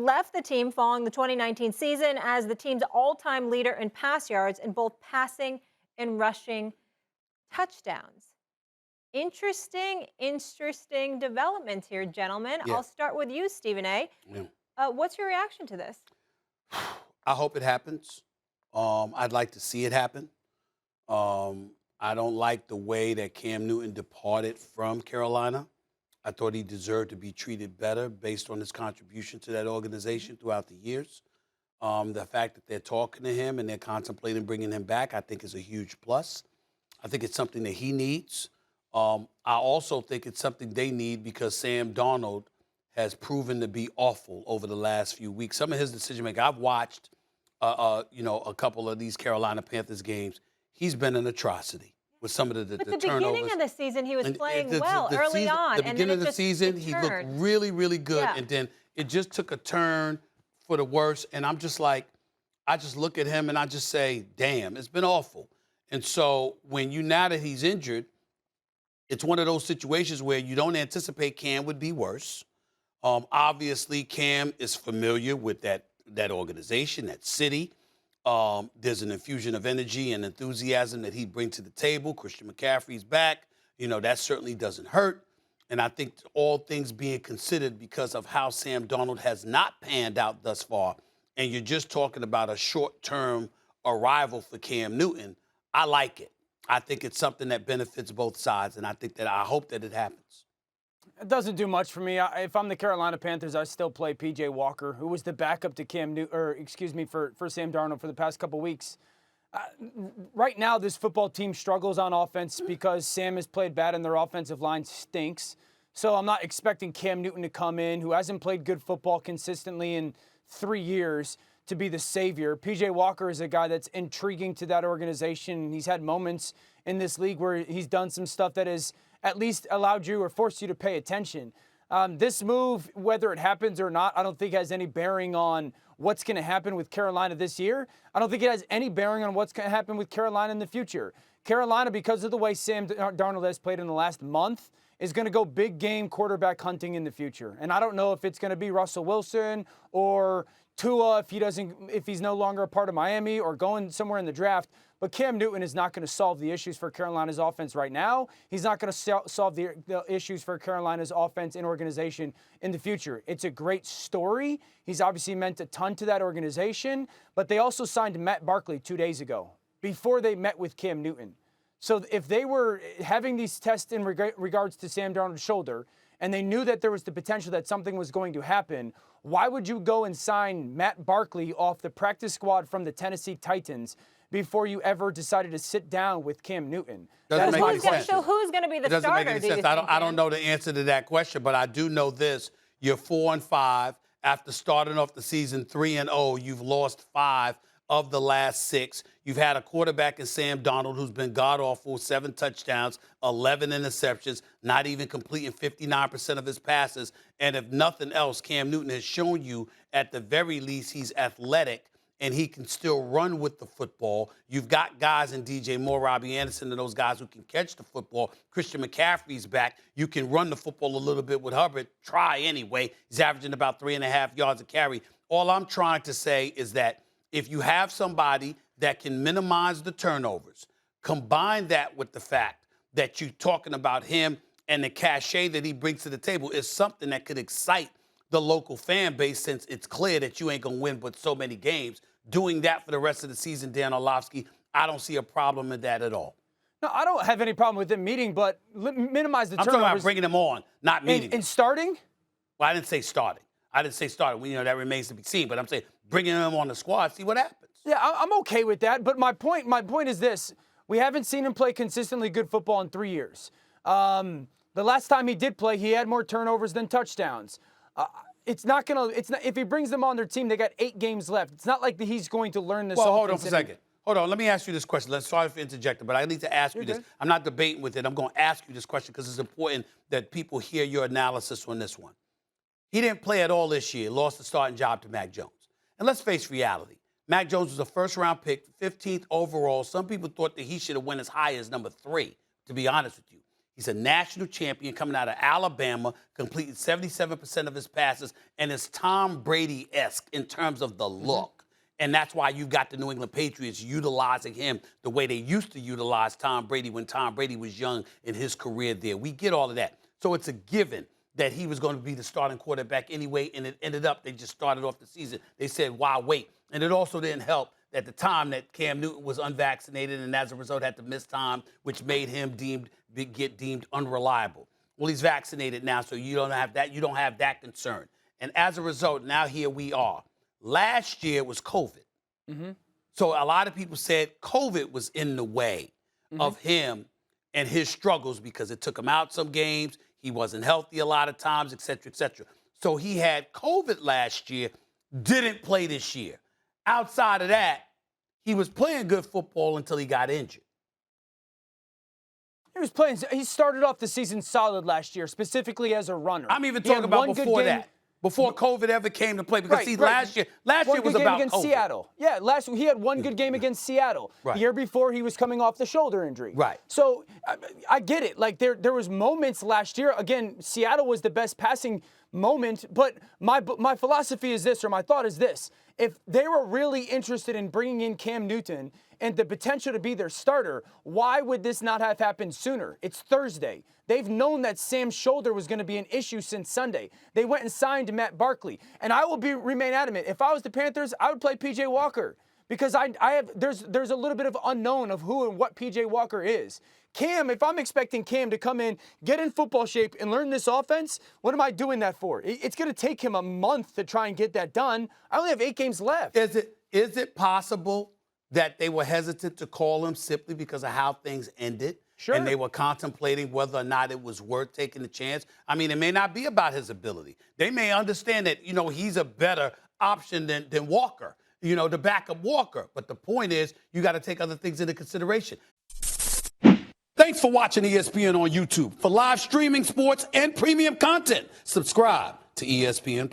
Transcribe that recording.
Left the team following the 2019 season as the team's all-time leader in pass yards in both passing and rushing touchdowns. Interesting developments here, gentlemen. Yeah. I'll start with you, Stephen A. Yeah. What's your reaction to this? I hope it happens. I'd like to see it happen. I don't like the way that Cam Newton departed from Carolina. I thought he deserved to be treated better based on his contribution to that organization throughout the years. The fact that they're talking to him and they're contemplating bringing him back, I think is a huge plus. I think it's something that he needs. I also think it's something they need because Sam Darnold has proven to be awful over the last few weeks. Some of his decision making, I've watched, a couple of these Carolina Panthers games. He's been an atrocity with some of the But the turnovers. beginning of the season, he was And playing the well early season, on. The and beginning then of the season, he looked turned. really, really good. Yeah. And then it just took a turn for the worse. And I'm just like, I just look at him and I just say, damn, it's been awful. And so now that he's injured, it's one of those situations where you don't anticipate Cam would be worse. Obviously, Cam is familiar with that organization, that city. There's an infusion of energy and enthusiasm that he brings to the table. Christian McCaffrey's back. That certainly doesn't hurt. And I think all things being considered because of how Sam Darnold has not panned out thus far, and you're just talking about a short-term arrival for Cam Newton, I like it. I think it's something that benefits both sides, and I hope that it happens. It doesn't do much for me. If I'm the Carolina Panthers, I still play P.J. Walker, who was the backup to for Sam Darnold for the past couple weeks. Right now, this football team struggles on offense because Sam has played bad and their offensive line stinks. So I'm not expecting Cam Newton to come in, who hasn't played good football consistently in 3 years, to be the savior. P.J. Walker is a guy that's intriguing to that organization. He's had moments in this league where he's done some stuff that has at least allowed you or forced you to pay attention. This move, whether it happens or not, I don't think has any bearing on what's going to happen with Carolina this year. I don't think it has any bearing on what's going to happen with Carolina in the future. Carolina, because of the way Sam Darnold has played in the last month, is going to go big game quarterback hunting in the future. And I don't know if it's going to be Russell Wilson or Tua if he's no longer a part of Miami or going somewhere in the draft. But Cam Newton is not going to solve the issues for Carolina's offense right now. He's not going to solve the issues for Carolina's offense and organization in the future. It's a great story. He's obviously meant a ton to that organization. But they also signed Matt Barkley 2 days ago before they met with Cam Newton. So if they were having these tests in regards to Sam Darnold's shoulder, and they knew that there was the potential that something was going to happen, why would you go and sign Matt Barkley off the practice squad from the Tennessee Titans before you ever decided to sit down with Cam Newton? Doesn't make any sense. So who's going to be the It doesn't starter? make any sense. I don't know the answer to that question, but I do know this. You're 4-5. After starting off the season 3-0, you've lost 5 of the last 6. You've had a quarterback in Sam Darnold who's been god-awful, 7 touchdowns, 11 interceptions, not even completing 59% of his passes. And if nothing else, Cam Newton has shown you at the very least he's athletic and he can still run with the football. You've got guys in DJ Moore, Robbie Anderson, and those guys who can catch the football. Christian McCaffrey's back. You can run the football a little bit with Hubbard. Try anyway. He's averaging about 3.5 yards a carry. All I'm trying to say is that if you have somebody that can minimize the turnovers, combine that with the fact that you're talking about him and the cachet that he brings to the table is something that could excite the local fan base, since it's clear that you ain't going to win but so many games. Doing that for the rest of the season, Dan Orlovsky, I don't see a problem in that at all. No, I don't have any problem with them meeting, but minimize the turnovers. I'm talking about bringing them on, not meeting And starting? Well, I didn't say starting. That remains to be seen. But I'm saying bringing them on the squad, see what happens. Yeah, I'm okay with that. But my point is this. We haven't seen him play consistently good football in 3 years. The last time he did play, he had more turnovers than touchdowns. If he brings them on their team, they got 8 games left. It's not like he's going to learn this. Well, hold on for a second. Hold on. Let me ask you this question. Sorry for interjecting, but I need to ask you this. I'm not debating with it. I'm going to ask you this question because it's important that people hear your analysis on this one. He didn't play at all this year, lost the starting job to Mac Jones. And let's face reality. Mac Jones was a first-round pick, 15th overall. Some people thought that he should have went as high as number 3, to be honest with you. He's a national champion coming out of Alabama, completed 77% of his passes, and is Tom Brady-esque in terms of the look. And that's why you got the New England Patriots utilizing him the way they used to utilize Tom Brady when Tom Brady was young in his career there. We get all of that. So it's a given that he was going to be the starting quarterback anyway, and it ended up they just started off the season. They said, why wait? And it also didn't help at the time that Cam Newton was unvaccinated and as a result had to miss time, which made him get deemed unreliable. Well, he's vaccinated now, so you don't have that concern. And as a result, now here we are. Last year was COVID. So a lot of people said COVID was in the way of him and his struggles because it took him out some games. He wasn't healthy a lot of times, et cetera, et cetera. So he had COVID last year, didn't play this year. Outside of that, he was playing good football until he got injured. He started off the season solid last year, specifically as a runner. I'm even talking about before that. Before COVID ever came to play. Because, last year was about against COVID. Seattle. Yeah, he had one good game against Seattle. Right. The year before, he was coming off the shoulder injury. Right. So I get it. Like, there was moments last year. Again, Seattle was the best passing moment. But my philosophy is this, or my thought is this. If they were really interested in bringing in Cam Newton and the potential to be their starter, why would this not have happened sooner? It's Thursday. They've known that Sam's shoulder was going to be an issue since Sunday. They went and signed Matt Barkley. And I will remain adamant. If I was the Panthers, I would play P.J. Walker because there's a little bit of unknown of who and what P.J. Walker is. Cam, if I'm expecting Cam to come in, get in football shape, and learn this offense, what am I doing that for? It's going to take him a month to try and get that done. I only have 8 games left. Is it possible that they were hesitant to call him simply because of how things ended? Sure. And they were contemplating whether or not it was worth taking the chance. I mean, it may not be about his ability. They may understand that, he's a better option than Walker, to back up Walker. But the point is, you got to take other things into consideration. Thanks for watching ESPN on YouTube. For live streaming, sports, and premium content, subscribe to ESPN+.